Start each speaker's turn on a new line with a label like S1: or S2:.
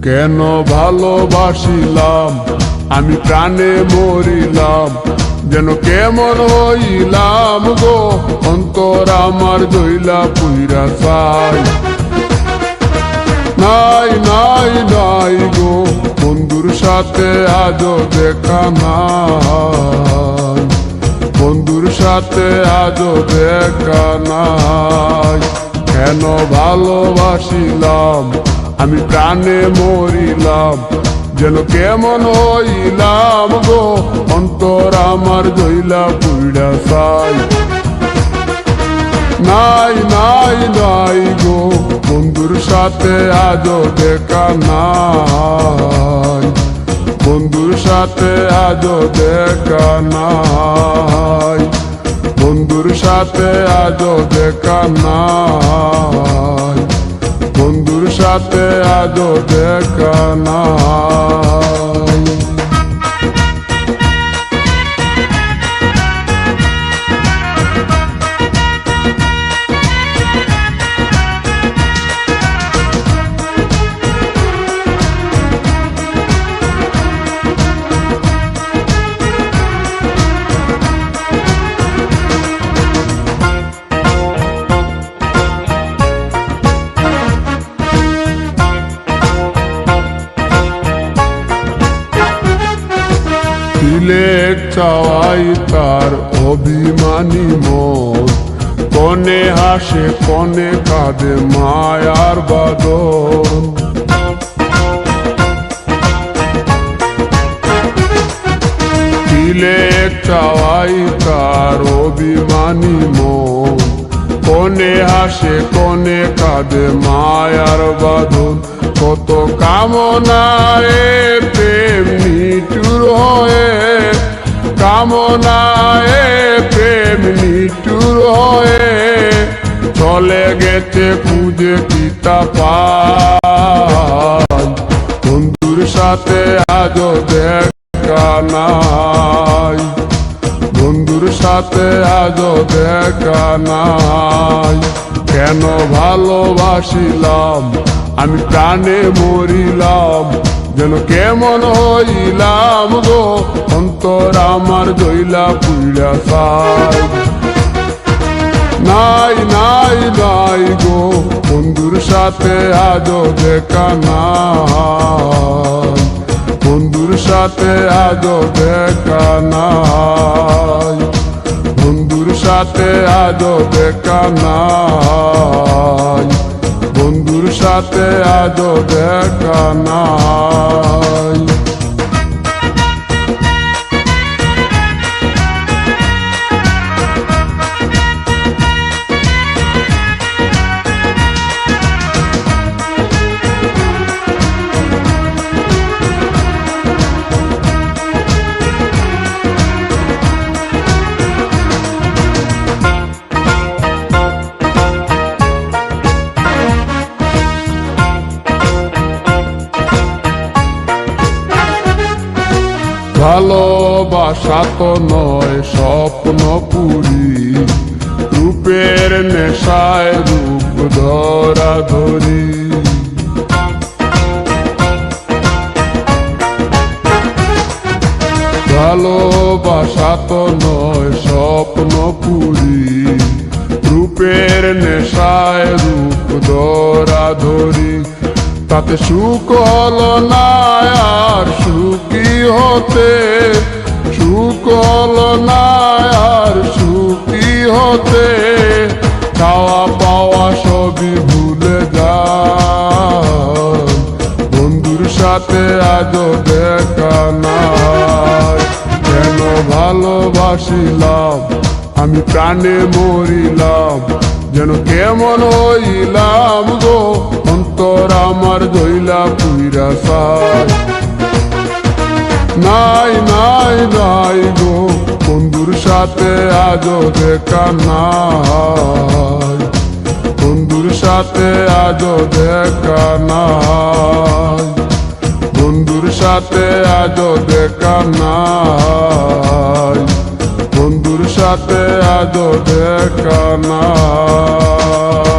S1: কেন ভালোবাসিলাম আমি প্রাণে মরিলাম, যেন কেমন হইলাম গো অন্তর আমার দইলা পুইরা চাই। নাই নাই নাই গো বন্ধুর সাথে আজও দেখা নাই, বন্ধুর সাথে আজও দেখা নাই। কেন ভালোবাসিলাম আমি প্রাণে মরিলাম, যেন কেমন হইলাম গো অন্তর আমার দইলা পুইরা চাই। নাই নাই নাই গো বন্ধুর সাথে আজও দেখা নাই, বন্ধুর সাথে আজও দেখা নাই, বন্ধুর সাথে আজও দেখা নাই, বন্ধুর সাথে আজও দেখা নাই। দিলের চাওয়াই তার অভিমানী মন, কনে হাসে কনে কাঁদে মায়ার বাদন। দিলের চাওয়াই তার অভিমানী মন, কনে হাসে কনে কাঁদে মায়ার বাদন। কত কামনায় প্রেম নিঠুর হয়ে, কামনায় প্রেম নিঠুর হয়ে চলে গেছে খুঁজে কিতা পাই। বন্ধুর সাথে আজও দেখা নাই, বন্ধুর সাথে আজও দেখা নাই। কেন ভালোবাসিলাম আমি প্রাণে মরিলাম, যেন কেমন হইলাম গো অন্তর আমার দইলা পুইরা চাই। নাই নাই নাই গো বন্ধুর সাথে আজও দেখা নাই, বন্ধুর সাথে আজও দেখা নাই, বন্ধুর সাথে আজও দেখা নাই, বন্ধুর সাথে আজও দেখা নাই। ভালোবাসা তো নয় স্বপ্ন পুরি, রূপের নেশায় রূপ ধরা ধরি। ভালোবাসা তো নয় স্বপ্ন পুরি, রূপের নেশায় রূপ ধরা ধরি। তাতে সুখ হলো না আর সুখী হতে, সুখ হলো না আর সুখী হতে। চাওয়া পাওয়া সবই ভুলে যায়, বন্ধুর সাথে আজও দেখা নাই। কেন ভালোবাসিলাম আমি প্রাণে মরিলাম, যেন কেমন হইলাম গো অন্তর আমার দইলা পুইরা চাই। নাই নাই নাই গো বন্ধুর সাথে আজও দেখা নাই, বন্ধুর সাথে আজও দেখা নাই, বন্ধুর সাথে আজও দেখা নাই, বন্ধুর সাথে আজও দেখা নাই।